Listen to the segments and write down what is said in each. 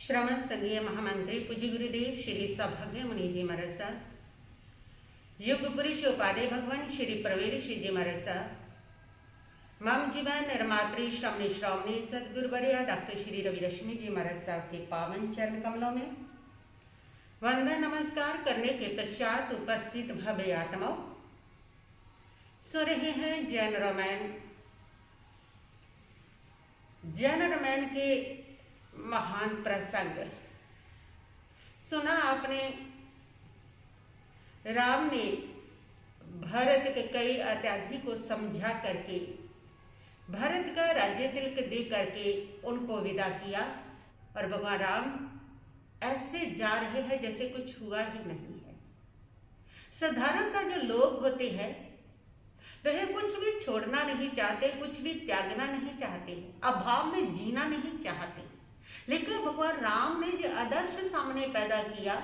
श्रवण संघीय महामंत्री पूज्य गुरुदेव श्री सौभाग्य मुनि जी महाराज साहब, युग पुरुष उपाध्याय भगवान श्री प्रवीण श्री जी महाराज साहब, मम जीवन निर्मात्री श्रवणी श्रावणी सदगुरुवर्या डॉक्टर श्री रवि रश्मि जी महाराज साहब के पावन चरण कमलों में वंदन नमस्कार करने के पश्चात उपस्थित भव्य आत्माओं, सो रहे हैं जैन रोमैन के महान प्रसंग। सुना आपने, राम ने भरत के कई अत्याधि को समझा करके भरत का राज्य तिलक दे करके उनको विदा किया और भगवान राम ऐसे जा रहे हैं जैसे कुछ हुआ ही नहीं है। साधारणतः जो लोग होते हैं वह कुछ भी छोड़ना नहीं चाहते, कुछ भी त्यागना नहीं चाहते, अभाव में जीना नहीं चाहते। लेकिन भगवान राम ने जो आदर्श सामने पैदा किया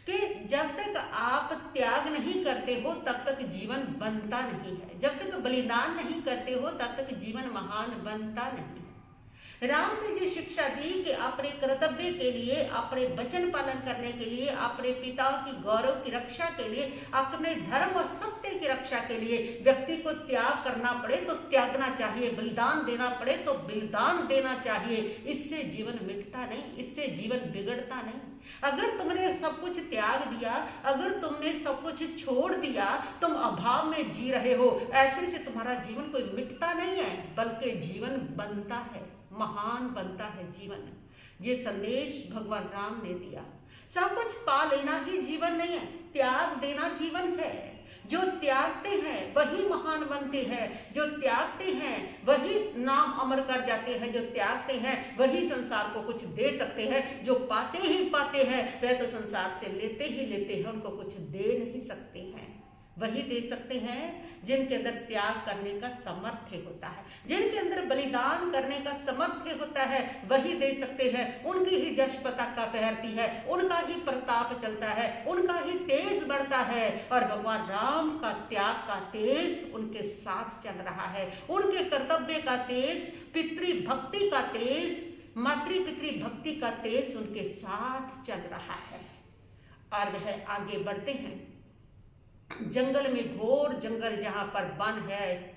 कि जब तक आप त्याग नहीं करते हो तब तक जीवन बनता नहीं है, जब तक बलिदान नहीं करते हो तब तक जीवन महान बनता नहीं है। राम ने जो शिक्षा दी कि अपने कर्तव्य के लिए, अपने वचन पालन करने के लिए, अपने पिता की गौरव की रक्षा के लिए, अपने धर्म और सत्य की रक्षा के लिए व्यक्ति को त्याग करना पड़े तो त्यागना चाहिए, बलिदान देना पड़े तो बलिदान देना चाहिए। इससे जीवन मिटता नहीं, इससे जीवन बिगड़ता नहीं। अगर तुमने सब कुछ त्याग दिया, अगर तुमने सब कुछ छोड़ दिया, तुम अभाव में जी रहे हो, ऐसे से तुम्हारा जीवन कोई मिटता नहीं है बल्कि जीवन बनता है, महान बनता है जीवन। ये संदेश भगवान राम ने दिया। सब कुछ पा लेना ही जीवन नहीं है, त्याग देना जीवन है। जो त्यागते हैं वही महान बनते हैं, जो त्यागते हैं वही नाम अमर कर जाते हैं, जो त्यागते हैं वही संसार को कुछ दे सकते हैं। जो पाते ही पाते हैं वह तो संसार से लेते ही लेते हैं, उनको कुछ दे नहीं सकते हैं। वही दे सकते हैं जिनके अंदर त्याग करने का सामर्थ्य होता है, जिनके अंदर बलिदान करने का सामर्थ्य होता है, वही दे सकते हैं। उनकी ही जश पताका फहरती है, उनका ही प्रताप चलता है, उनका ही तेज बढ़ता है। और भगवान राम का त्याग का तेज उनके साथ चल रहा है, उनके कर्तव्य का तेज, पितृभक्ति का तेज, मातृ पितृ भक्ति का तेज उनके साथ चल रहा है। और वह आगे बढ़ते हैं। जंगल में, घोर जंगल जहां पर वन है,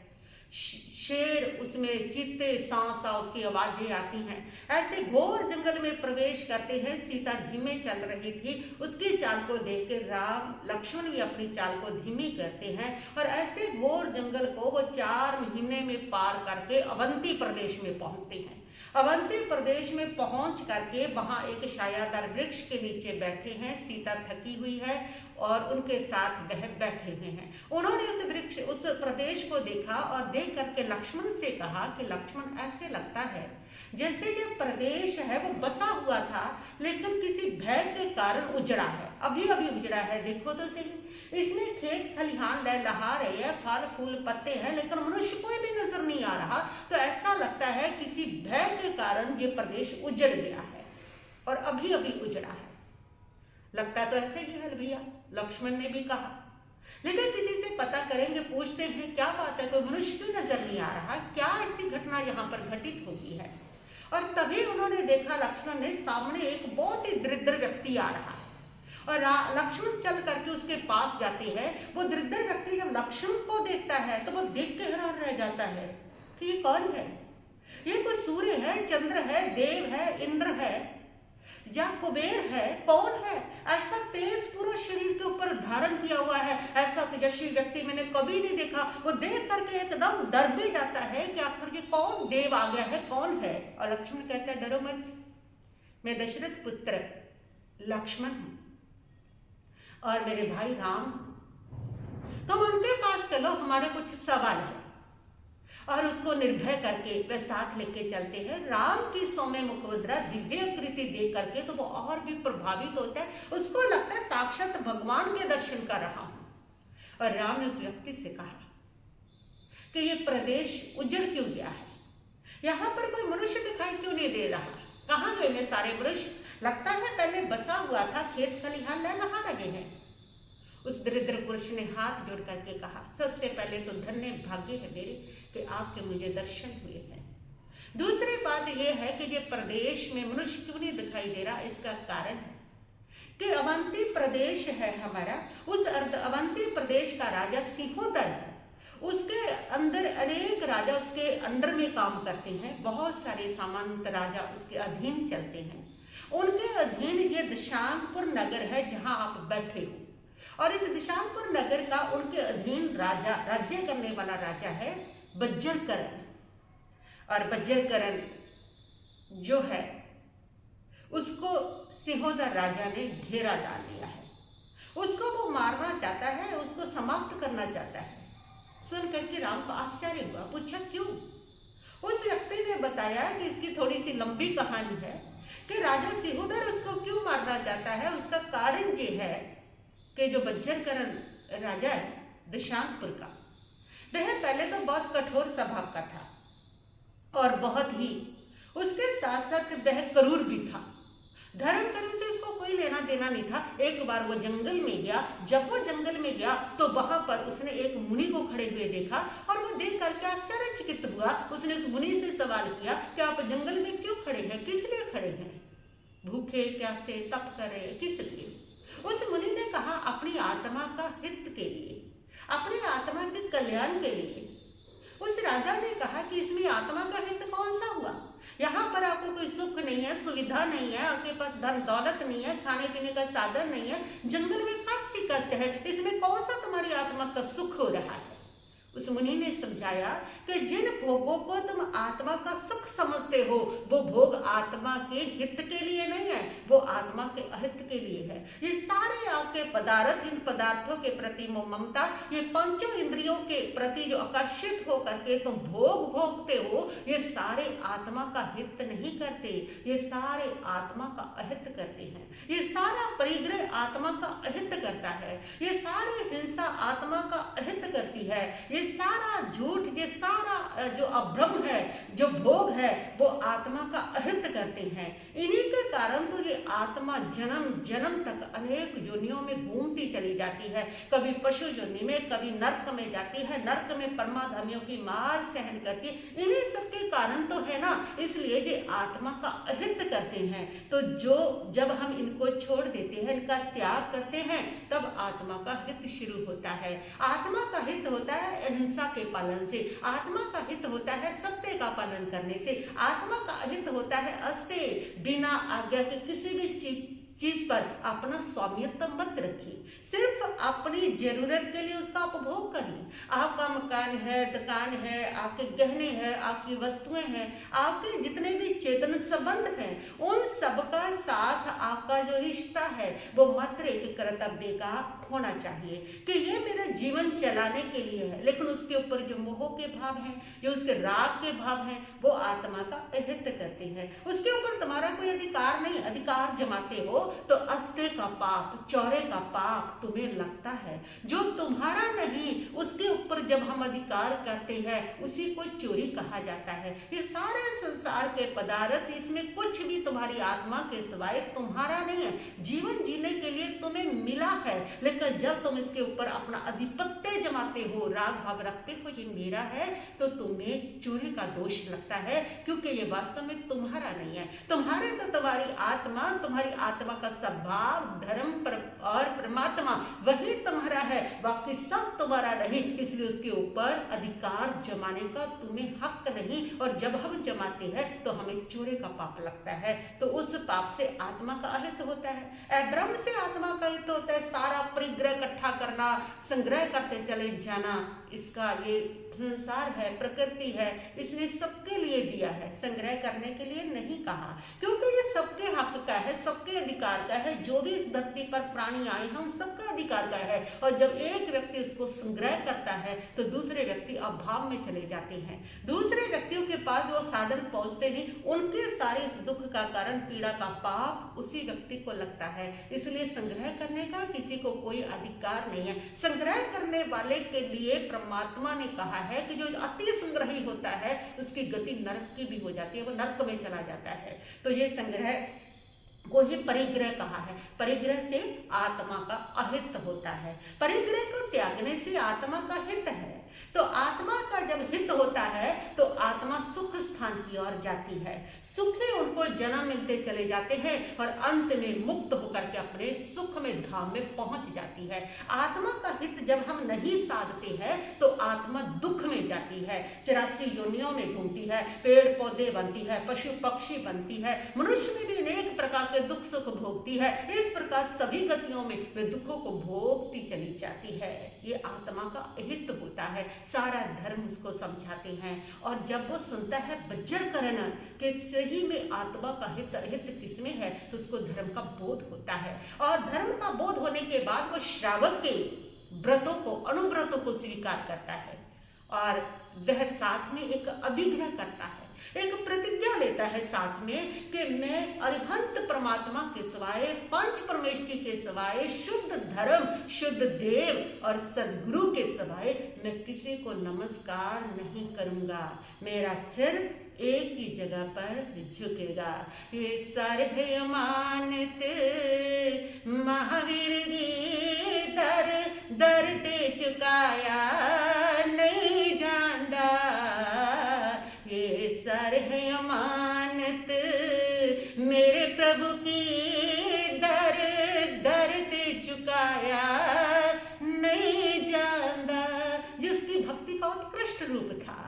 शेर उसमें चीते सांसा उसकी आवाजें आती हैं, ऐसे घोर जंगल में प्रवेश करते हैं। सीता धीमे चल रही थी, उसकी चाल को देख के राम लक्ष्मण भी अपनी चाल को धीमी करते हैं और ऐसे घोर जंगल को वो 4 महीने में पार करके अवंती प्रदेश में पहुंचते हैं। अवंती प्रदेश में पहुंच करके वहां एक छायादार वृक्ष के नीचे बैठे हैं। सीता थकी हुई है और उनके साथ वह बैठे हुए हैं। उन्होंने उस प्रदेश को देखा और देख करके लक्ष्मण से कहा कि लक्ष्मण, ऐसे लगता है जैसे ये प्रदेश है वो बसा हुआ था लेकिन किसी भय के कारण उजड़ा है, अभी अभी उजड़ा है। देखो तो सही, इसमें खेत खलिहान लहलहा रहे हैं, फल फूल पत्ते हैं, लेकिन मनुष्य कोई भी नजर नहीं आ रहा। तो ऐसा लगता है किसी भय के कारण ये प्रदेश उजड़ गया है और अभी अभी उजड़ा है। लगता तो ऐसे ही है भैया, लक्ष्मण ने भी कहा। लेकिन किसी से पता करेंगे, पूछते हैं क्या बात है, कोई मनुष्य क्यों नजर नहीं आ रहा, क्या ऐसी घटना यहाँ पर घटित होगी है। और तभी उन्होंने देखा, लक्ष्मण ने, सामने एक बहुत ही दरिद्र व्यक्ति आ रहा है और लक्ष्मण चल करके उसके पास जाते हैं। वो दरिद्र व्यक्ति जब लक्ष्मण को देखता है तो वो देख के हैरान रह जाता है कि ये कौन है, ये कोई सूर्य है, चंद्र है, देव है, इंद्र है या कुबेर है, कौन है। ऐसा तेज पूरा शरीर के ऊपर धारण किया हुआ है, ऐसा तेजस्वी व्यक्ति मैंने कभी नहीं देखा। वो देख करके एकदम डर भी जाता है कि आखिर ये कौन देव आ गया है, कौन है। और लक्ष्मण कहता है, डरो मत, मैं दशरथ पुत्र लक्ष्मण हूं और मेरे भाई राम। तुम उनके पास चलो, हमारे कुछ सवाल है। और उसको निर्भय करके वे साथ लेके चलते हैं। राम की सौम्य मुखमुद्रा, दिव्य कृति देख करके तो वो और भी प्रभावित होता है, उसको लगता है साक्षात भगवान के दर्शन कर रहा हूं। और राम ने उस व्यक्ति से कहा कि ये प्रदेश उजड़ क्यों गया है, यहाँ पर कोई मनुष्य दिखाई क्यों नहीं दे रहा, कहाँ गए हैं सारे मनुष्य। लगता है पहले बसा हुआ था, खेत खलिहान लहलहा रहे हैं। उस दरिद्र पुरुष ने हाथ जोड़ करके कहा, सबसे पहले तो धन्य भाग्य है मेरे कि आपके मुझे दर्शन हुए हैं। दूसरी बात यह है कि ये प्रदेश में मनुष्य क्यों नहीं दिखाई दे रहा, इसका कारण है कि अवंती प्रदेश है हमारा, उस अवंती प्रदेश का राजा सिंहोदर है, उसके अंदर अनेक राजा उसके अंडर में काम करते हैं, बहुत सारे सामंत राजा उसके अधीन चलते हैं। उनके अधीन ये दिशांगपुर नगर है जहां आप बैठे हो, और इस दिशांगपुर नगर का उनके अधीन राजा, राज्य करने वाला राजा है बज्जरकरण। और बज्जरकरण जो है उसको सिंहोदर राजा ने घेरा डाल लिया है, उसको वो मारना चाहता है, उसको समाप्त करना चाहता है। सुन करके राम को आश्चर्य हुआ, पूछा क्यों? उस व्यक्ति ने बताया कि इसकी थोड़ी सी लंबी कहानी है कि राजा सिंहोदर उसको क्यों मारना चाहता है। उसका कारण ये है कि जो बज्जरकरण राजा है दिशांगपुर का, वह पहले तो बहुत कठोर स्वभाव का था और बहुत ही उसके साथ साथ वह क्रूर भी था। धर्म कर्म से उसको कोई लेना देना नहीं था। एक बार वो जंगल में गया, जब वो जंगल में गया तो वहां पर उसने एक मुनि को खड़े हुए देखा और वो देख करके आश्चर्यचकित हुआ। उसने उस मुनि से सवाल किया कि आप जंगल में क्यों खड़े हैं, किस लिए खड़े हैं, भूखे प्यासे तप कर रहे, किस लिए? उस मुनि ने कहा अपनी आत्मा का हित के लिए, अपनी आत्मा के कल्याण के लिए। उस राजा ने कहा कि इसमें आत्मा का हित कौन सा हुआ? यहाँ पर आपको कोई सुख नहीं है, सुविधा नहीं है, आपके पास धन दौलत नहीं है, खाने पीने का साधन नहीं है, जंगल में कष्ट ही कष्ट है, इसमें कौन सा तुम्हारी आत्मा का सुख हो रहा है? उस मुनि ने समझाया कि जिन भोगों को तुम आत्मा का सुख समझते हो वो भोग आत्मा के हित के लिए नहीं है, वो आत्मा के अहित के लिए है। ये सारे आपके पदार्थ, इन पदार्थों के प्रति मोह ममता, ये पांचों इंद्रियों के प्रति जो आकर्षित हो करके तुम भोग भोगते हो, ये सारे आत्मा का हित नहीं करते, ये सारे आत्मा का अहित करते हैं। ये सारा परिग्रह आत्मा का अहित करता है, ये सारी हिंसा आत्मा का अहित करती है, ये सारा झूठ, ये सारा जो अभ्रम है, जो भोग है, वो आत्मा का अहित करते हैं। इन्हीं के कारण तो ये आत्मा जन्म जन्म तक अनेक योनियों में घूमती चली जाती है, कभी पशु योनि में, कभी नर्क में जाती है, नर्क में परमाधमियों की मार सहन करती है। इन्हीं सबके कारण तो है ना, इसलिए ये आत्मा का अहित करते हैं। तो जो जब हम इनको छोड़ देते हैं, इनका त्याग करते हैं, तब आत्मा का हित शुरू होता है। आत्मा का हित होता है अहिंसा के पालन से, आत्मा का हित होता है सत्य का पालन करने से, आत्मा का हित होता है अस्ते बिना आज्ञा के किसी भी चीज पर अपना स्वामित्व मत रखिए, सिर्फ अपनी जरूरत के लिए उसका उपभोग करिए। आपका मकान है, दुकान है, आपके गहने हैं, आपकी वस्तुएं हैं, आपके जितने भी चेतन संबंध हैं, उन सबका साथ आपका जो रिश्ता है वो मात्र एक कर्तव्य का होना चाहिए कि ये मेरा जीवन चलाने के लिए है। लेकिन उसके ऊपर जो मोह के भाव हैं, जो उसके राग के भाव हैं, वो आत्मा का अहित करते हैं। उसके ऊपर तुम्हारा कोई अधिकार नहीं, अधिकार जमाते हो तो अस्ते का पाप, चौरे का पाप तुम्हें लगता है। जो तुम्हारा नहीं उसके ऊपर जब हम अधिकार करते हैं उसी को चोरी कहा जाता है। ये सारे संसार के पदार्थ, इसमें कुछ भी तुम्हारी आत्मा के सिवाय तुम्हारा नहीं है। जीवन जीने के लिए तुम्हें मिला है, लेकिन जब तुम इसके ऊपर अपना अधिपत्य जमाते हो, राग भाव रखते हो ये मेरा है, तो तुम्हें चोरी का दोष लगता है, क्योंकि ये वास्तव में तुम्हारा नहीं है। तुम्हारे तो तुम्हारी आत्मा का स्वभाव, धर्म और परमात्मा वही तुम्हारा है, बाकी सब तुम्हारा नहीं। इसलिए उसके ऊपर अधिकार जमाने का तुम्हें हक नहीं, और जब हम जमाते हैं तो हमें चोरी का पाप लगता है। तो उस पाप से आत्मा का अहित होता है, अब्रह्म से आत्मा का हित होता है। सारा परिग्रह इकट्ठा करना, संग्रह करते चले जाना, इसका ये संसार है, प्रकृति है, इसने सबके लिए दिया है, संग्रह करने के लिए नहीं कहा, क्योंकि ये सबके हक का है, सबके अधिकार का है। जो भी इस धरती पर प्राणी आए हैं उन सबका अधिकार का है, और जब एक व्यक्ति उसको संग्रह करता है तो दूसरे व्यक्ति अभाव में चले जाते हैं। दूसरे व्यक्तियों के पास वो साधन पहुंचते नहीं, उनके सारे इस दुख का कारण, पीड़ा का पाप उसी व्यक्ति को लगता है। इसलिए संग्रह करने का किसी को कोई अधिकार नहीं है। संग्रह करने वाले के लिए परमात्मा ने कहा है कि जो अति संग्रही होता है उसकी गति नरक की भी हो जाती है, वो नरक में चला जाता है। तो ये संग्रह को ही परिग्रह कहा है। परिग्रह से आत्मा का अहित होता है, परिग्रह को त्यागने से आत्मा का हित है। तो आत्मा का जब हित होता है तो आत्मा सुख स्थान की ओर जाती है, सुखी उनको जन्म मिलते चले जाते हैं और अंत में मुक्त होकर के अपने सुख में धाम में पहुंच जाती है। आत्मा का हित जब हम नहीं साधते हैं तो आत्मा दुख में जाती है, 84 योनियों में घूमती है, पेड़ पौधे बनती है, पशु पक्षी बनती है, मनुष्य में भी अनेक प्रकार के दुख सुख भोगती है। इस प्रकार सभी गतियों में वे दुखों को भोगती चली जाती है। ये आत्मा का हित होता है, सारा धर्म उसको समझाते हैं। और जब वो सुनता है वज्रकर्ण कि सही में आत्मा का हित किसमें है तो उसको धर्म का बोध होता है। और धर्म का बोध होने के बाद वो श्रावक के व्रतों को, अनुव्रतों को स्वीकार करता है और वह साथ में एक अभिग्रह करता है, एक प्रतिज्ञा लेता है साथ में कि मैं अरिहंत परमात्मा के सिवाय, पंच परमेष्टि के सिवाय, शुद्ध धर्म, शुद्ध देव और सदगुरु के सिवाय मैं किसी को नमस्कार नहीं करूंगा। मेरा सिर एक ही जगह पर झुकेगा। ये सर है अमानत महावीर की दर दर दे चुकाया नहीं जानदा। ये सर है अमानत मेरे प्रभु की दर दर दे चुकाया नहीं जानदा। जिसकी भक्ति का उत्कृष्ट रूप था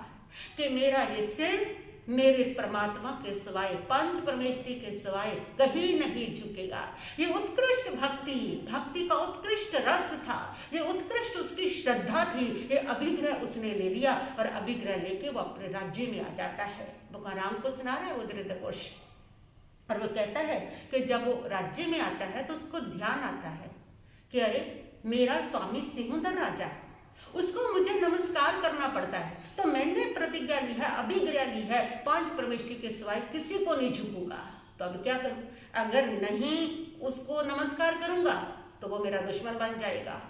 कि मेरा ये सिर मेरे परमात्मा के सिवाय, पंच परमेष्टि के सिवाय कहीं नहीं झुकेगा। ये उत्कृष्ट भक्ति का उत्कृष्ट रस था, ये उत्कृष्ट उसकी श्रद्धा थी। ये अभिग्रह उसने ले लिया और अभिग्रह लेके वो अपने राज्य में आ जाता है। तुकाराम को सुना रहा है वो दृढ़कोश, और वो कहता है कि जब वो राज्य में आता है तो उसको ध्यान आता है कि अरे मेरा स्वामी सिंहदर राजा है, उसको मुझे नमस्कार करना पड़ता है। तो मैंने प्रतिज्ञा ली है, अभिग्रह ली है, पांच परमेष्टि के सिवाय किसी को नहीं झुकूंगा। तो अब क्या करूं? अगर नहीं उसको नमस्कार करूंगा तो वो मेरा दुश्मन बन जाएगा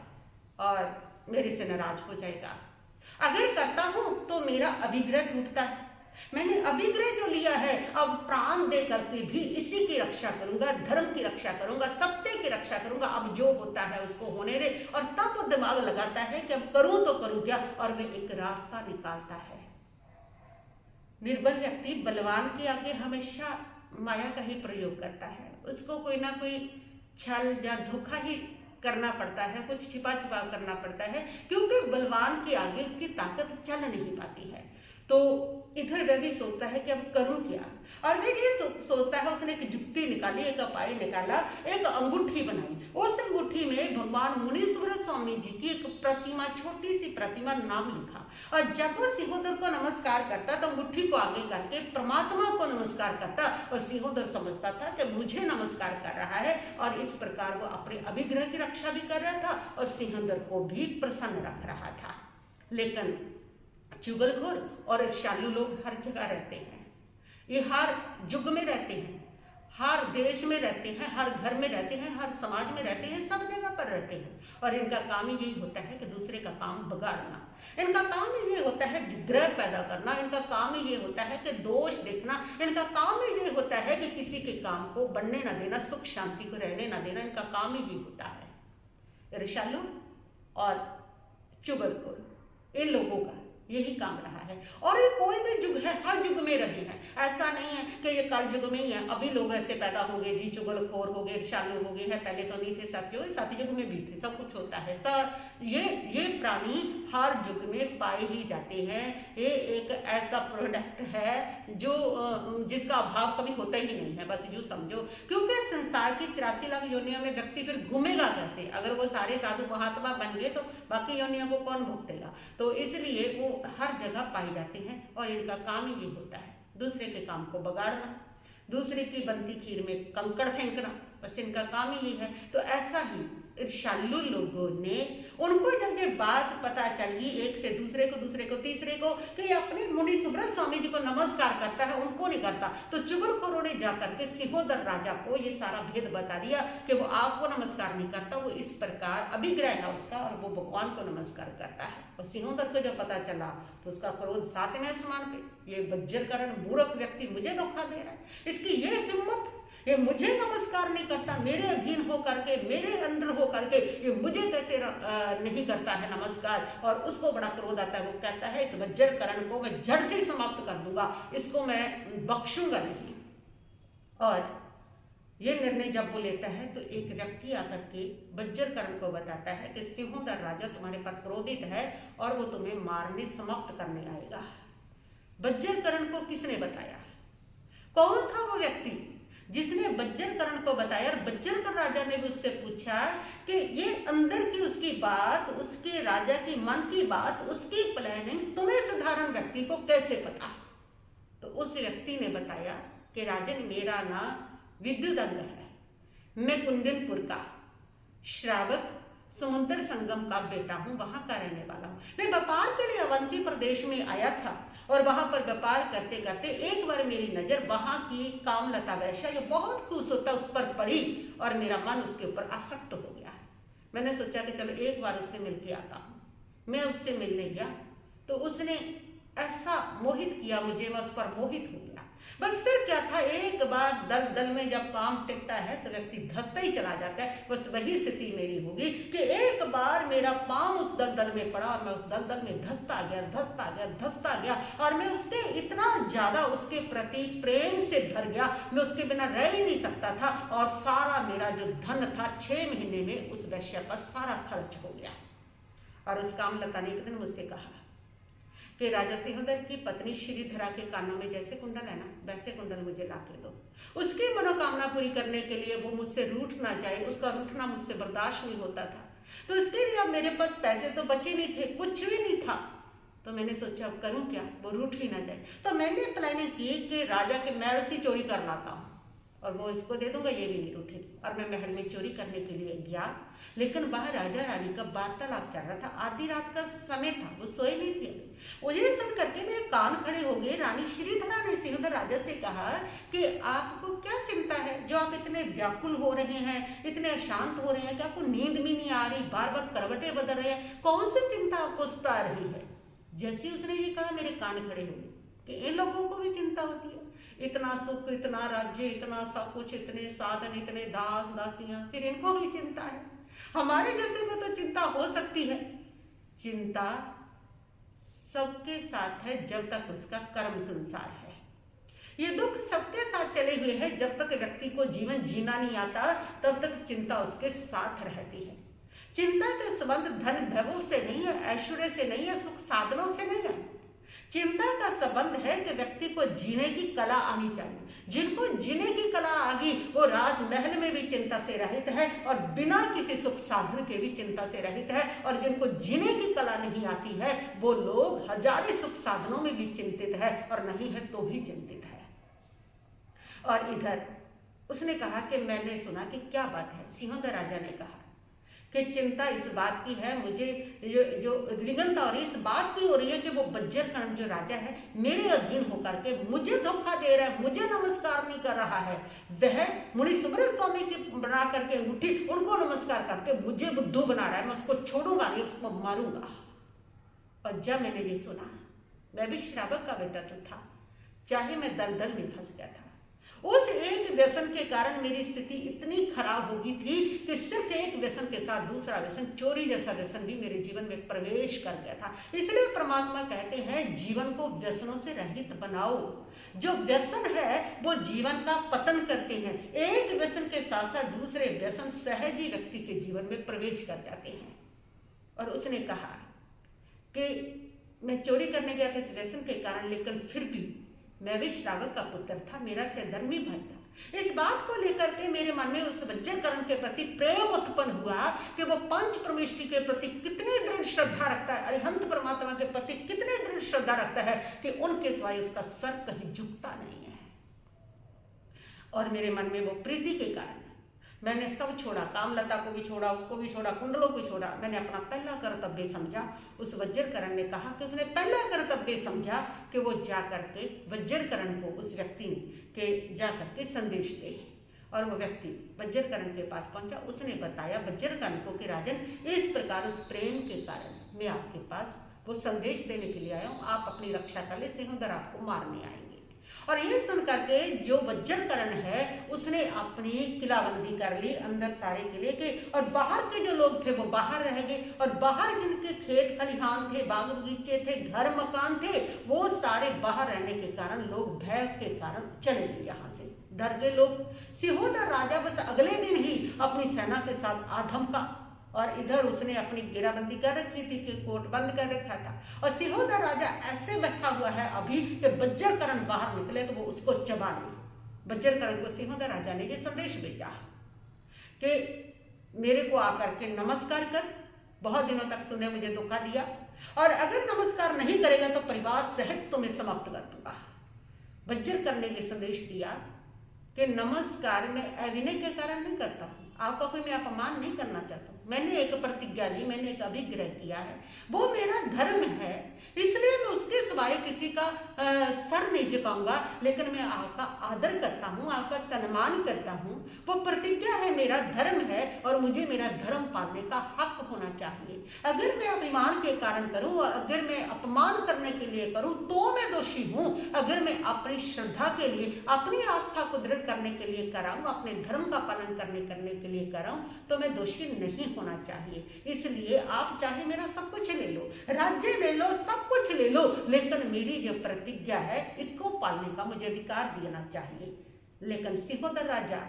और मेरे से नाराज हो जाएगा। अगर करता हूं तो मेरा अभिग्रह टूटता है। मैंने अभिग्रह जो लिया है अब प्राण दे करके भी इसी की रक्षा करूंगा, धर्म की रक्षा करूंगा, सत्य की रक्षा करूंगा। अब जो होता है उसको होने दे। और तब वो दिमाग लगाता है कि अब करूं तो करूं क्या, और वे एक रास्ता निकालता है। निर्बल व्यक्ति बलवान के आगे हमेशा माया का ही प्रयोग करता है, उसको कोई ना कोई छल या धोखा ही करना पड़ता है, कुछ छिपा छिपा करना पड़ता है, क्योंकि बलवान के आगे उसकी ताकत चल नहीं पाती है। तो इधर वह भी सोचता है कि अब करूं क्या, और वह ये सोचता है। उसने एक जुक्ति निकाली, एक उपाय निकाला, एक अंगूठी बनाई। उस अंगूठी में भगवान मुनीश्वर स्वामी जी की एक प्रतिमा, छोटी सी प्रतिमा, नाम लिखा। और जब वो सिंहोदर को नमस्कार करता तो अंगूठी को आगे करके परमात्मा को नमस्कार करता, और सिंहोदर समझता था कि मुझे नमस्कार कर रहा है। और इस प्रकार वो अपने अभिग्रह की रक्षा भी कर रहा था और सिंहोदर को भी प्रसन्न रख रहा था। लेकिन चुगलखोर और ईर्ष्यालु लोग हर जगह रहते हैं, ये हर युग में रहते हैं, हर देश में रहते हैं, हर घर में रहते हैं, हर समाज में रहते हैं, सब जगह पर रहते हैं। और इनका काम ही यही होता है कि दूसरे का काम बगाड़ना, इनका काम ही ये होता है विग्रह पैदा करना, इनका काम ही ये होता है कि दोष देखना, इनका काम ही ये होता है कि किसी के काम को बढ़ने ना देना, सुख शांति को रहने ना देना। इनका काम ही ये होता है। ईर्ष्यालु और चुगलखोर, इन लोगों का यही काम रहा है। और ये कोई भी युग है, हर युग में रहे हैं। ऐसा नहीं है कि ये कल युग में ही है, अभी लोग ऐसे पैदा हो गए जी, चुगलखोर हो गए, ईर्ष्यालु हो गए हैं, पहले तो नहीं थे। साथियों, साथ युग में भी थे, सब कुछ होता है। ये प्राणी हर युग में पाए ही जाते हैं। ये एक ऐसा प्रोडक्ट है जो जिसका अभाव कभी होता ही नहीं है, बस यूं समझो। क्योंकि संसार की 84 लाख योनियों में व्यक्ति फिर घूमेगा कैसे? अगर वो सारे साधु महात्मा बन गए तो बाकी योनियों को कौन भुगतेगा? तो इसलिए वो हर जगह पाए जाते हैं और इनका काम ही ये होता है, दूसरे के काम को बगाड़ना, दूसरे की बनती खीर में कंकड़ फेंकना, बस इनका काम ही ये है। तो ऐसा ही ईर्ष्यालु लोगों ने, उनको जब ये बात पता चली एक से दूसरे को तीसरे को कि अपने मुनि सुब्रत स्वामी जी को नमस्कार करता है, उनको नहीं करता, तो चुगलखोरों ने जाकर के सिंहोदर राजा को ये सारा भेद बता दिया कि वो आपको नमस्कार नहीं करता, वो इस प्रकार अभिग्रह है उसका और वो भगवान को नमस्कार करता है। और सिंहोदर को जब पता चला तो उसका क्रोध सातवें आसमान पे, ये वज्रकर्ण मूर्ख व्यक्ति मुझे धोखा दे रहा है, इसकी ये हिम्मत, ये मुझे नमस्कार नहीं करता, मेरे अधीन हो करके, मेरे अंडर हो करके ये मुझे कैसे नहीं करता है नमस्कार। और उसको बड़ा क्रोध आता है। वो कहता है इस वज्रकरण को मैं जड़ से समाप्त कर दूंगा, इसको मैं बख्शूंगा नहीं। और ये निर्णय जब वो लेता है तो एक व्यक्ति आकर के वज्रकरण को बताता है कि सिंहोदर राजा तुम्हारे पर क्रोधित है और वो तुम्हें मारने समाप्त करने आएगा। वज्रकरण को किसने बताया? कौन था वो व्यक्ति जिसने वज्रकरण को बताया? और वज्रकरण राजा ने भी उससे पूछा कि ये अंदर की उसकी बात, उसके राजा की मन की बात, उसकी प्लानिंग तुम्हें साधारण व्यक्ति को कैसे पता? तो उस व्यक्ति ने बताया कि राजन, मेरा नाम विद्युदंग है, मैं कुंडनपुर का श्रावक समुद्र संगम का बेटा हूँ, वहां का रहने वाला हूँ। मैं व्यापार के लिए अवंती प्रदेश में आया था और वहां पर व्यापार करते करते एक बार मेरी नजर वहां की कामलता वैश्या जो बहुत खुश होता उस पर पड़ी और मेरा मन उसके ऊपर आसक्त हो गया। मैंने सोचा कि चलो एक बार उससे मिलके आता हूँ। मैं उससे मिलने गया तो उसने ऐसा मोहित किया मुझे, मैं उस पर मोहित हो गया। बस फिर क्या था, एक बार दलदल में जब काम टिकता है तो व्यक्ति धंसता ही चला जाता है। बस वही स्थिति मेरी होगी कि एक बार मेरा पांव उस दलदल में पड़ा और मैं उस दलदल में धंसता गया और मैं उसके इतना ज्यादा उसके प्रति प्रेम से भर गया, मैं उसके बिना रह ही नहीं सकता था। और सारा मेरा जो धन था 6 महीने में उस वैश्या पर सारा खर्च हो गया। और उस कामलता ने एक दिन मुझसे कहा कि राजा सिंहोदर की पत्नी श्रीधरा के कानों में जैसे कुंडल है ना, वैसे कुंडल मुझे ला के दो। उसकी मनोकामना पूरी करने के लिए वो मुझसे रूठना चाहे, उसका रूठना मुझसे बर्दाश्त नहीं होता था। तो इसके लिए अब मेरे पास पैसे तो बचे नहीं थे, कुछ भी नहीं था। तो मैंने सोचा अब करूं क्या, वो रूठ भी ना जाए। तो मैंने प्लानिंग की कि राजा के महल से चोरी कर लाता हूँ और वो इसको दे दूंगा, ये भी नहीं रूठेगी। और मैं महल में चोरी करने के लिए गया, लेकिन वह राजा रानी का वार्तालाप चल रहा था। आधी रात का समय था, वो सोए नहीं थे। मुझे सुन करके मेरे कान खड़े हो गए। रानी श्रीधरा ने सिंहोदर राजा से कहा कि आपको क्या चिंता है जो आप इतने व्याकुल हो रहे हैं, इतने अशांत हो रहे हैं कि आपको नींद भी नहीं आ रही, बार बार करवटें बदल रहे हैं, कौन सी चिंता आपको सता रही है? जैसे उसने ये कहा मेरे कान खड़े हो गए कि इन लोगों को भी चिंता होती है। इतना सुख, इतना राज्य, इतना सब कुछ, इतने साधन, इतने दास दासियां, फिर इनको भी चिंता है। हमारे जैसे को तो चिंता हो सकती है। चिंता सबके साथ है जब तक उसका कर्म संसार है। ये दुख सबके साथ चले हुए हैं। जब तक व्यक्ति को जीवन जीना नहीं आता तब तक चिंता उसके साथ रहती है। चिंता के संबंध धन वैभव से नहीं है, ऐश्वर्य से नहीं है, सुख साधनों से नहीं है। चिंता का संबंध है कि व्यक्ति को जीने की कला आनी चाहिए। जिनको जीने की कला आ गई वो राजमहल में भी चिंता से रहित है और बिना किसी सुख साधन के भी चिंता से रहित है। और जिनको जीने की कला नहीं आती है वो लोग हजारों सुख साधनों में भी चिंतित है और नहीं है तो भी चिंतित है। और इधर उसने कहा कि मैंने सुना कि क्या बात है। सिंहोदर राजा ने कहा कि चिंता इस बात की है, मुझे जो द्विगंत और इस बात की हो रही है कि वो वज्रकर्ण जो राजा है मेरे अधीन होकर के मुझे धोखा दे रहा है, मुझे नमस्कार नहीं कर रहा है। वह मुनि सुब्रत स्वामी की बना करके उठी, उनको नमस्कार करके मुझे बुद्धू बना रहा है। मैं उसको छोड़ूंगा नहीं, उसको मारूंगा। और जब मैंने ये सुना, मैं भी श्रावक का बेटा तो था, चाहे मैं दलदल में फंस गया था। उस एक व्यसन के कारण मेरी स्थिति इतनी खराब हो गई थी कि सिर्फ एक व्यसन के साथ दूसरा व्यसन, चोरी जैसा व्यसन भी मेरे जीवन में प्रवेश कर गया था। इसलिए परमात्मा कहते हैं जीवन को व्यसनों से रहित बनाओ। जो व्यसन है वो जीवन का पतन करते हैं। एक व्यसन के साथ साथ दूसरे व्यसन सहज ही व्यक्ति के जीवन में प्रवेश कर जाते हैं। और उसने कहा कि मैं चोरी करने गया था इस व्यसन के कारण, लेकिन फिर भी मैं भी श्रावक का पुत्र था, मेरा सहधर्मी भाई था। इस बात को लेकर के मेरे मन में उस वज्रकर्ण के प्रति प्रेम उत्पन्न हुआ कि वो पंच परमेष्टि के प्रति कितनी दृढ़ श्रद्धा रखता है, अरिहंत परमात्मा के प्रति कितनी दृढ़ श्रद्धा रखता है कि उनके सिवाय उसका सर कहीं झुकता नहीं है। और मेरे मन में वो प्रीति के कारण मैंने सब छोड़ा, कामलता को भी छोड़ा, उसको भी छोड़ा, कुंडलों को छोड़ा। मैंने अपना पहला कर्तव्य समझा। उस वज्रकर्ण ने कहा कि उसने पहला कर्तव्य समझा कि वो जा करके वज्रकर्ण को, उस व्यक्ति के जा करके संदेश दे। और वो व्यक्ति वज्रकर्ण के पास पहुंचा। उसने बताया वज्रकर्ण को कि राजन, इस प्रकार उस प्रेम के कारण मैं आपके पास वो संदेश देने के लिए आया हूँ, आप अपनी रक्षा कर ले, सिंहोदर आपको मारने आएंगे। और ये सुन करके जो वज्रकरण है उसने अपनी किलाबंदी कर ली अंदर सारे किले के, और बाहर के जो लोग थे वो बाहर रह गए, और बाहर जिनके खेत खलिहान थे, बाग बगीचे थे, घर मकान थे, वो सारे बाहर रहने के कारण लोग भय के कारण चले गए, यहाँ से डर गए लोग। सिहोदर राजा बस अगले दिन ही अपनी सेना के साथ आधम का, और इधर उसने अपनी घेराबंदी कर रखी थी कि कोट बंद कर रखा था, और सिहोदर राजा ऐसे बैठा हुआ है अभी कि वज्रकरण बाहर निकले तो वो उसको चबा ले। वज्रकरण को सिहोदर राजा ने ये संदेश भेजा कि मेरे को आकर के नमस्कार कर, बहुत दिनों तक तूने मुझे धोखा दिया, और अगर नमस्कार नहीं करेगा तो परिवार सहित तुम्हें समाप्त कर दूंगा। वज्रकर्ण ने ये संदेश दिया कि नमस्कार मैं अविनय के कारण नहीं करता हूँ, आपका कोई मैं अपमान नहीं करना चाहता हूँ, मैंने एक प्रतिज्ञा ली, मैंने एक अभिग्रह किया है, वो मेरा धर्म है, इसलिए मैं उसके सिवाय किसी का सर नहीं झुकाऊंगा, लेकिन मैं आपका आदर करता हूँ, आपका सम्मान करता हूँ, वो प्रतिज्ञा है, मेरा धर्म है, और मुझे मेरा धर्म पालने का हक होना चाहिए। अगर मैं अभिमान के कारण करूँ, अगर मैं अपमान करने के लिए करूँ तो मैं दोषी हूँ, अगर मैं अपनी श्रद्धा के लिए, अपनी आस्था को दृढ़ करने के लिए कराऊँ, अपने धर्म का पालन करने के लिए कराऊँ, तो मैं दोषी नहीं होना चाहिए। इसलिए आप चाहे मेरा सब कुछ ले लो, राज्य ले लो, सब कुछ ले लो, लेकिन मेरी जो प्रतिज्ञा है इसको पालने का मुझे अधिकार देना चाहिए। लेकिन सिहोदर राजा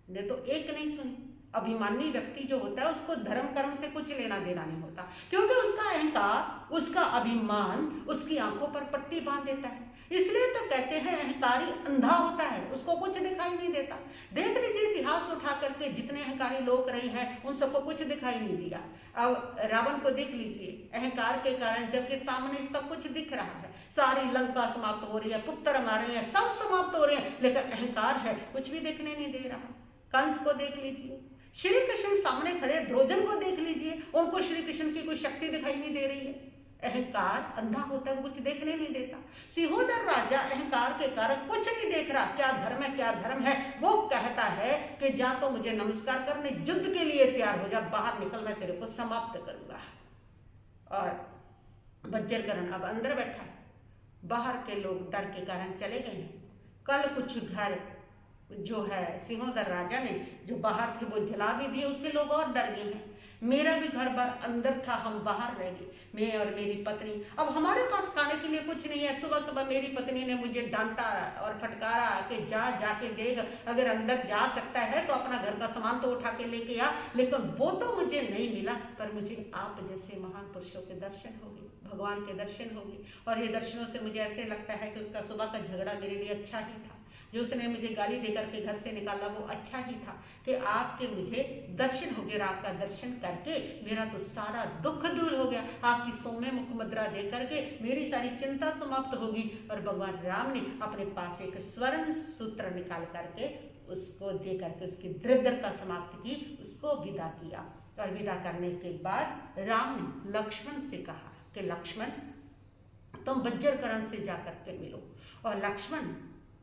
ने तो एक नहीं सुनी। अभिमानी व्यक्ति जो होता है उसको धर्म कर्म से कुछ लेना देना नहीं होता, क्योंकि उसका अहंकार, उसका अभिमान उसकी आंखों पर पट्टी बांध देता है। इसलिए तो कहते हैं अहंकारी अंधा होता है, उसको कुछ दिखाई नहीं देता। देख लीजिए इतिहास उठा करके जितने अहंकारी लोग रहे हैं उन सबको कुछ दिखाई नहीं दिया। अब रावण को देख लीजिए, अहंकार के कारण जबकि सामने सब कुछ दिख रहा है, सारी लंका समाप्त हो रही है, पुत्र मारे हैं, सब समाप्त हो रहे हैं, लेकिन अहंकार है कुछ भी देखने नहीं दे रहा। कंस को देख लीजिए, श्री कृष्ण सामने खड़े, द्रोजन को देख लीजिए, उनको श्री कृष्ण की कोई शक्ति दिखाई नहीं दे रही है। अहंकार अंधा होता है, कुछ देखने नहीं देता। सिहोदर राजा अहंकार के कारण कुछ नहीं देख रहा, क्या धर्म है क्या धर्म है। वो कहता है कि जा तो मुझे नमस्कार करने, युद्ध के लिए तैयार हो जा, बाहर निकल, मैं तेरे को समाप्त करूंगा। और वज्रकर्ण अब अंदर बैठा है, बाहर के लोग डर के कारण चले गए हैं। कल कुछ घर जो है सिहोदर राजा ने जो बाहर थे वो जला भी दिए, उससे लोग और डर गए हैं। मेरा भी घर बार अंदर था, हम बाहर रह गए, मैं और मेरी पत्नी। अब हमारे पास खाने के लिए कुछ नहीं है। सुबह सुबह मेरी पत्नी ने मुझे डांटा और फटकारा कि जाके देख, अगर अंदर जा सकता है तो अपना घर का सामान तो उठा के लेके आ, लेकिन वो तो मुझे नहीं मिला। पर मुझे आप जैसे महान पुरुषों के दर्शन हो गए, भगवान के दर्शन हो गए, और ये दर्शनों से मुझे ऐसे लगता है कि उसका सुबह का झगड़ा मेरे लिए अच्छा ही था, जो उसने मुझे गाली देकर के घर से निकाला वो अच्छा ही था कि आपके मुझे दर्शन हो गया। आपका दर्शन करके मेरा तो सारा दुख दूर हो गया, आपकी सौम्य मुख मुद्रा दे करके मेरी सारी चिंता समाप्त होगी। और भगवान राम ने अपने पास एक स्वर्ण सूत्र निकाल करके उसको दे करके उसकी दृढ़ता समाप्त की, उसको विदा किया। और विदा करने के बाद राम ने लक्ष्मण से कहा कि लक्ष्मण तुम वज्रकर्ण से जाकर के मिलो। और लक्ष्मण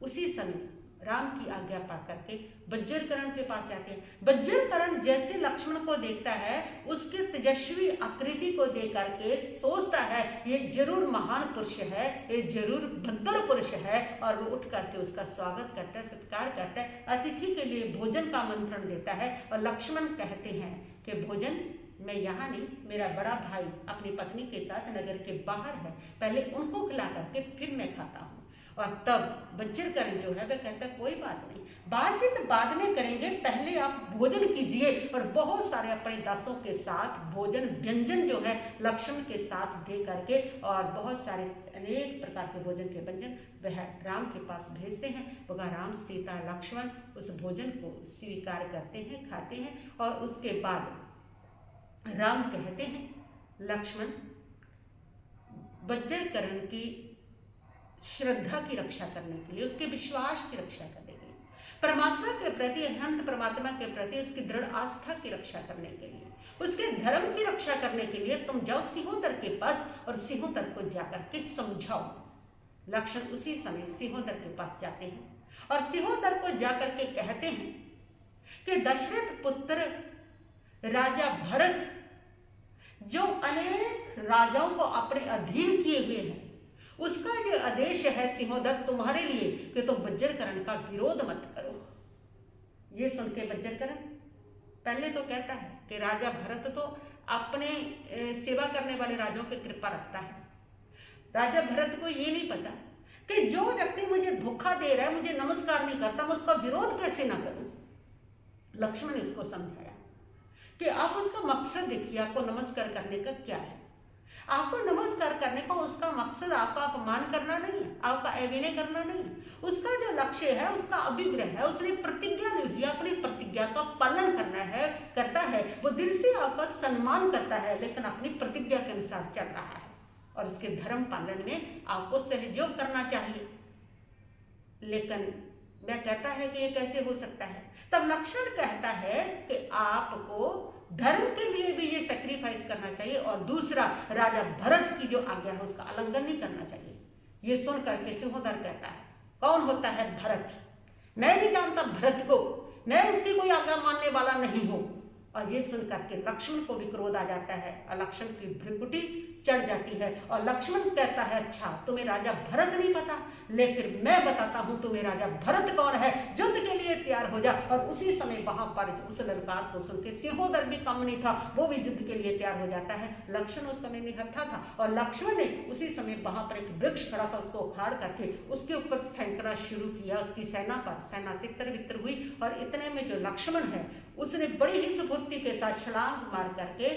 उसी समय राम की आज्ञा पा करके वज्रकर्ण के पास जाते हैं। वज्रकर्ण जैसे लक्ष्मण को देखता है, उसके तेजस्वी आकृति को देख करके सोचता है ये जरूर महान पुरुष है, ये जरूर भद्र पुरुष है, और वो उठ करके उसका स्वागत करता है, सत्कार करता है, अतिथि के लिए भोजन का आमंत्रण देता है। और लक्ष्मण कहते हैं कि भोजन मैं यहाँ नहीं, मेरा बड़ा भाई अपनी पत्नी के साथ नगर के बाहर है, पहले उनको खिला करके फिर मैं खाता हूँ। और तब वज्रकर्ण जो है वह कहता है कोई बात नहीं, बातचीत बाद में करेंगे, पहले आप भोजन कीजिए। और बहुत सारे अपने दासों के साथ भोजन व्यंजन जो है लक्ष्मण के साथ दे करके, और बहुत सारे अनेक प्रकार के भोजन के व्यंजन वह राम के पास भेजते हैं। भगवान राम, सीता, लक्ष्मण उस भोजन को स्वीकार करते हैं, खाते हैं। और उसके बाद राम कहते हैं लक्ष्मण, वज्रकर्ण की श्रद्धा की रक्षा करने के लिए, उसके विश्वास की रक्षा करने के लिए, परमात्मा के प्रति, अनंत परमात्मा के प्रति उसकी दृढ़ आस्था की रक्षा करने के लिए, उसके धर्म की रक्षा करने के लिए तुम जाओ सिहोदर के पास और सिहोदर को जाकर के समझाओ। लक्ष्मण उसी समय सिहोदर के पास जाते हैं और सिहोदर को जाकर के कहते हैं कि दशरथ पुत्र राजा भरत जो अनेक राजाओं को अपने अधीन किए हुए हैं, उसका जो आदेश है सिंहोदर तुम्हारे लिए कि तुम बज्रकर्ण का विरोध मत करो। ये सुन के बज्रकर्ण पहले तो कहता है कि राजा भरत तो अपने सेवा करने वाले राजाओं की कृपा रखता है। राजा भरत को ये नहीं पता कि जो व्यक्ति मुझे धोखा दे रहा है, मुझे नमस्कार नहीं करता, मैं उसका विरोध कैसे ना करूं। लक्ष्मण ने उसको समझाया कि आप उसका मकसद देखिए, आपको नमस्कार करने का क्या है। आपको नमस्कार करने का उसका मकसद आपका अपमान करना नहीं है, आपका अभिनय करना नहीं है। उसका जो लक्ष्य है, उसका अभिग्रह है, उसने प्रतिज्ञा ली है, अपनी प्रतिज्ञा का पालन करता है। वो दिल से आपका सम्मान करता है, लेकिन अपनी प्रतिज्ञा के अनुसार चल रहा है और उसके धर्म पालन में आपको सहयोग करना चाहिए। लेकिन वह कहता है कि ये कैसे हो सकता है। तब लक्ष्मण कहता है कि आपको धर्म के लिए भी ये सैक्रिफाइस करना चाहिए और दूसरा राजा भरत की जो आज्ञा है उसका उल्लंघन नहीं करना चाहिए। ये सुन करके सिंहोदर कहता है, कौन होता है भरत? मैं नहीं जानता भरत को, मैं उसकी कोई आज्ञा मानने वाला नहीं हूं। और ये सुन करके लक्ष्मण को भी क्रोध आ जाता है और लक्ष्मण की भ्रुकुटी चढ़ जाती है और लक्ष्मण कहता है, अच्छा तुम्हें राजा भरत नहीं पता, ले फिर मैं बताता हूं तुम्हें राजा भरत कौन है, युद्ध के लिए तैयार हो जा। और उसी समय वहां पर उस ललकार को सुन के सिंहोदर भी कम नहीं था, वो भी युद्ध के लिए तैयार हो जाता है। लक्ष्मण उस समय निहत्था था और लक्ष्मण ने उसी समय वहां पर एक वृक्ष खड़ा था, उसको उखाड़ करके उसके ऊपर फेंकना शुरू किया। उसकी सेना पर सेना तितर बितर हुई और इतने में जो लक्ष्मण है उसने बड़ी ही सुबुद्धि के साथ छलांग मार करके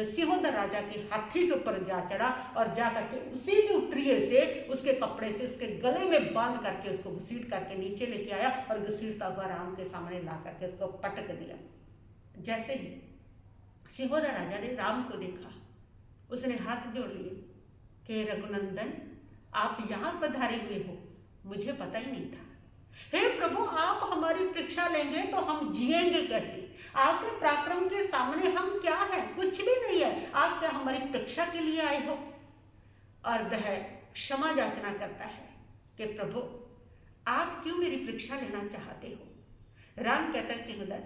सिंहोदर राजा के हाथी के ऊपर जा चढ़ा और जा करके उसी के उत्तरीय से उसके कपड़े से उसके गले में बांध करके उसको घसीट करके नीचे लेके आया और घसीटता हुआ राम के सामने ला करके उसको पटक दिया। जैसे ही सिंहोदर राजा ने राम को देखा, उसने हाथ जोड़ लिए कि रघुनंदन आप यहाँ पधारे हुए हो, मुझे पता ही नहीं था। हे प्रभु, आप हमारी परीक्षा लेंगे तो हम जिएंगे कैसे? आपके पराक्रम के सामने हम क्या है? कुछ भी नहीं है। आप क्या हमारी परीक्षा के लिए आए हो? और वह क्षमा याचना करता है कि प्रभु आप क्यों मेरी परीक्षा लेना चाहते हो? राम कहता है, सिंहोदर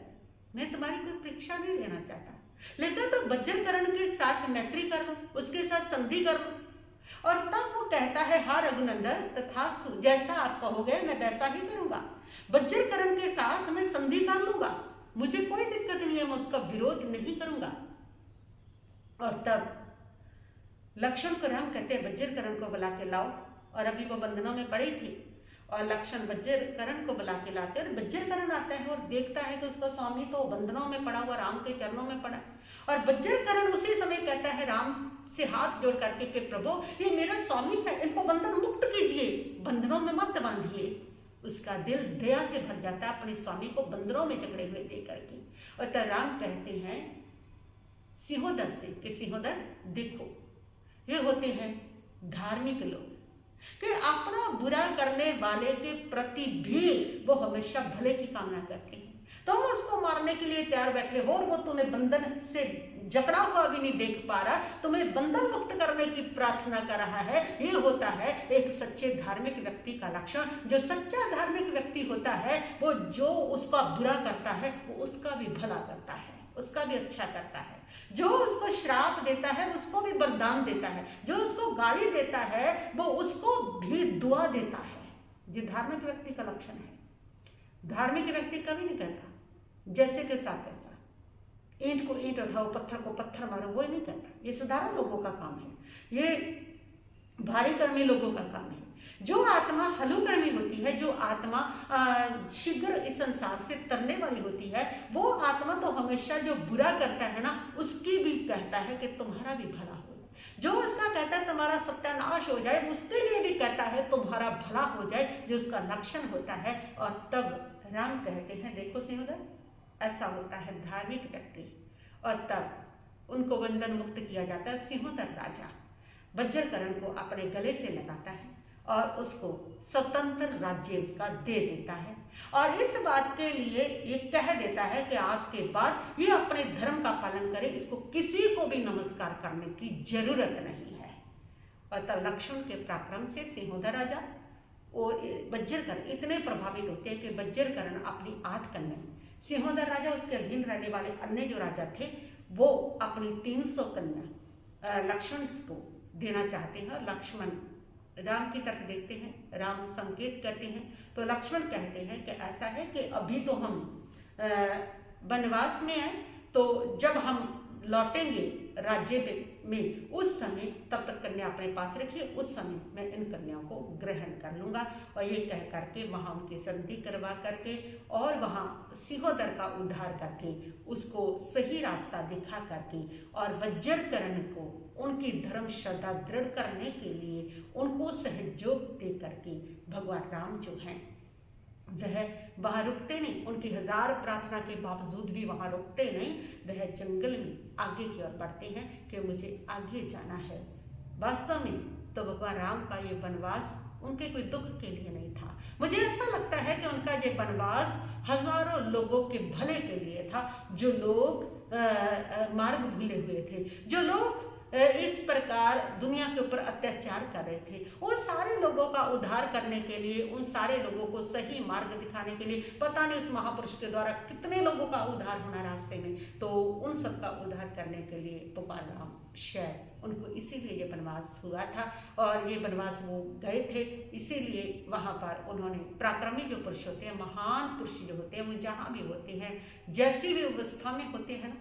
मैं तुम्हारी कोई परीक्षा नहीं लेना चाहता, लेकिन तो बज्रकर्ण के साथ मैत्री कर लो, उसके साथ संधि कर लो। और तब वो कहता है, हाँ रघुनंदन तथास्तु, जैसा आप कहोगे मैं वैसा ही करूंगा। बज्रकर्ण के साथ मैं संधि कर लूंगा, मुझे कोई दिक्कत नहीं है, मैं उसका विरोध नहीं करूंगा। और तब लक्ष्मण को राम कहते हैं, बज्रकर्ण को बुला के लाओ। और अभी वो बंधनों में पड़ी थी और लक्ष्मण बज्रकर्ण को बुला के लाते और बज्रकर्ण आता है और देखता है कि उसका स्वामी तो बंधनों में पड़ा हुआ राम के चरणों में पड़ा। और बज्रकर्ण उसी समय कहता है राम से हाथ जोड़ करके कि प्रभु ये मेरा स्वामी है, इनको बंधन मुक्त कीजिए, बंधनों में मत बांधिए। उसका दिल दया से भर जाता है अपने स्वामी को बंधनों में जकड़े हुए देख करके। और तब राम कहते हैं सिंहोदर से कि सिंहोदर देखो, ये होते हैं धार्मिक लोग कि अपना बुरा करने वाले के प्रति भी वो हमेशा भले की कामना करते हैं। तुम उसको मारने के लिए तैयार बैठे हो और वो तुम्हें बंधन से जकड़ा हुआ भी नहीं देख पा रहा, तुम्हें बंधन मुक्त करने की प्रार्थना कर रहा है। ये होता है एक सच्चे धार्मिक व्यक्ति का लक्षण। जो सच्चा धार्मिक व्यक्ति होता है वो जो उसका बुरा करता है वो उसका भी भला करता है, उसका भी अच्छा करता है। जो उसको श्राप देता है उसको भी वरदान देता है, जो उसको गाली देता है वो उसको भी दुआ देता है। ये धार्मिक व्यक्ति का लक्षण है। धार्मिक व्यक्ति कभी नहीं कहता जैसे के साथ ऐसा, ईंट को ईंट उठाओ पत्थर को पत्थर मारो, वो नहीं कहता। ये साधारण लोगों का काम है, ये भारी कर्मी लोगों का काम है। जो आत्मा हलुकर्मी होती है, जो आत्मा शीघ्र इस संसार से तरने वाली होती है, वो आत्मा तो हमेशा जो बुरा करता है ना उसकी भी कहता है कि तुम्हारा भी भला हो। जो उसका कहता है तुम्हारा सत्यानाश हो जाए, उसके लिए भी कहता है तुम्हारा भला हो जाए, जो उसका लक्षण होता है। और तब राम कहते हैं देखो सिंहोदर, ऐसा होता है धार्मिक व्यक्ति। और तब उनको बंधन मुक्त किया जाता है। सिंहोदर राजा बज्रकर्ण को अपने गले से लगाता है और उसको स्वतंत्र राज्य उसका दे देता है और इस बात के लिए ये कह देता है कि आज के बाद ये अपने धर्म का पालन करे, इसको किसी को भी नमस्कार करने की जरूरत नहीं है। और तब लक्ष्मण के पराक्रम से सिंहोदर राजा और बज्रकर्ण इतने प्रभावित होते हैं कि बज्रकर्ण अपनी 8 कन्या, सिंहोदर राजा उसके अधीन रहने वाले अन्य जो राजा थे वो अपनी 300 कन्या लक्ष्मण को देना चाहते हैं। और लक्ष्मण राम की तरफ देखते हैं, राम संकेत करते हैं तो लक्ष्मण कहते हैं कि ऐसा है कि अभी तो हम वनवास में हैं, तो जब हम लौटेंगे राज्य में उस समय तब तक कन्या अपने पास रखिए, उस समय मैं इन कन्याओं को ग्रहण कर लूँगा। और ये कह करके वहाँ उनकी संधि करवा करके और वहाँ सिहोदर का उद्धार करके उसको सही रास्ता दिखा करके और वज्रकर्ण को उनकी धर्म श्रद्धा दृढ़ करने के लिए उनको सहयोग दे करके भगवान राम जो हैं वह वहाँ रुकते नहीं, उनकी 1000 प्रार्थना के बावजूद भी वहाँ रुकते नहीं, वह जंगल में आगे की ओर बढ़ते हैं कि मुझे आगे जाना है। वास्तव में तो भगवान राम का ये वनवास उनके कोई दुख के लिए नहीं था। मुझे ऐसा लगता है कि उनका ये वनवास हजारों लोगों के भले के लिए था, जो लोग मार्ग भूले हुए थे, जो लोग इस प्रकार दुनिया के ऊपर अत्याचार कर रहे थे। उन सारे लोगों का उद्धार करने के लिए, उन सारे लोगों को सही मार्ग दिखाने के लिए पता नहीं उस महापुरुष के द्वारा कितने लोगों का उद्धार होना रास्ते में, तो उन सबका उद्धार करने के लिए भगवान राम शायद उनको इसीलिए ये वनवास हुआ था और ये वनवास वो गए थे। इसीलिए वहाँ पर उन्होंने पराक्रमी जो पुरुष होते हैं, महान पुरुष जो होते हैं, वो जहाँ भी होते हैं, जैसी भी अवस्था में होते हैं ना,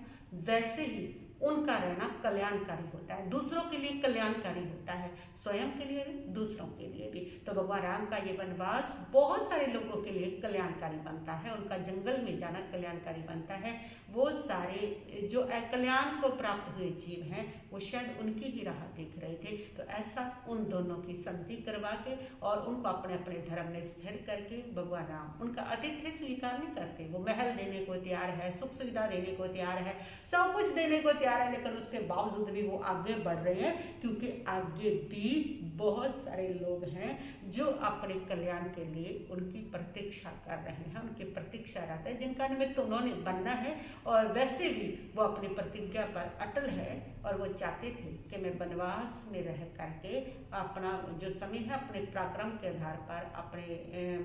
वैसे ही उनका रहना कल्याणकारी होता है, दूसरों के लिए कल्याणकारी होता है, स्वयं के लिए भी दूसरों के लिए भी। तो भगवान राम का ये वनवास बहुत सारे लोगों के लिए कल्याणकारी बनता है, उनका जंगल में जाना कल्याणकारी बनता है। वो सारे जो कल्याण को प्राप्त हुए जीव हैं वो शायद उनकी ही राह देख रहे थे। तो ऐसा उन दोनों की संधि करवा के और उनको अपने अपने धर्म में स्थिर करके भगवान राम उनका आतिथ्य स्वीकार नहीं करते। वो महल देने को तैयार है, सुख सुविधा देने को तैयार है, सब कुछ देने को तैयार है, लेकिन उसके बावजूद भी वो आगे बढ़ रहे हैं, क्योंकि आगे भी बहुत सारे लोग हैं जो अपने कल्याण के लिए उनकी प्रतीक्षा कर रहे हैं, उनकी प्रतीक्षा रहते हैं, जिनका निमित्त उन्होंने बनना है। और वैसे भी वो अपनी प्रतिज्ञा पर अटल है और वो चाहते थे कि मैं वनवास में रह करके अपना जो समय है अपने पराक्रम के आधार पर, अपने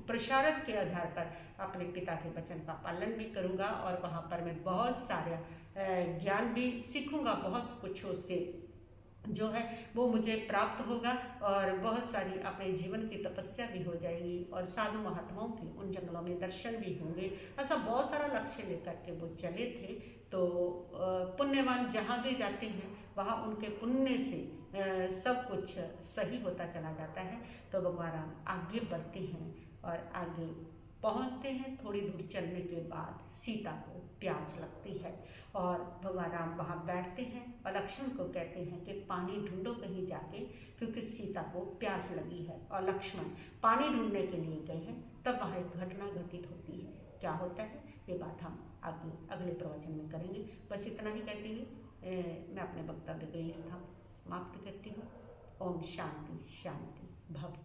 प्रसारक के आधार पर अपने पिता के वचन का पालन भी करूँगा और वहाँ पर मैं बहुत सारा ज्ञान भी सीखूँगा, बहुत कुछ उससे जो है वो मुझे प्राप्त होगा और बहुत सारी अपने जीवन की तपस्या भी हो जाएगी और साधु महात्माओं के उन जंगलों में दर्शन भी होंगे। ऐसा बहुत सारा लक्ष्य लेकर के वो चले थे। तो पुण्यवान जहाँ भी जाते हैं वहाँ उनके पुण्य से सब कुछ सही होता चला जाता है। तो भगवान राम आगे बढ़ते हैं और आगे पहुँचते हैं। थोड़ी दूर चलने के बाद सीता को प्यास लगती है और भगवान राम वहाँ बैठते हैं और लक्ष्मण को कहते हैं कि पानी ढूंढो कहीं जाके, क्योंकि सीता को प्यास लगी है। और लक्ष्मण पानी ढूंढने के लिए गए हैं, तब वहाँ एक घटना घटित होती है। क्या होता है ये बात हम आगे अगले प्रवचन में करेंगे। बस इतना ही कहते हुए मैं अपने वक्तव्य को समाप्त करती हूँ। ओम शांति शांति भव।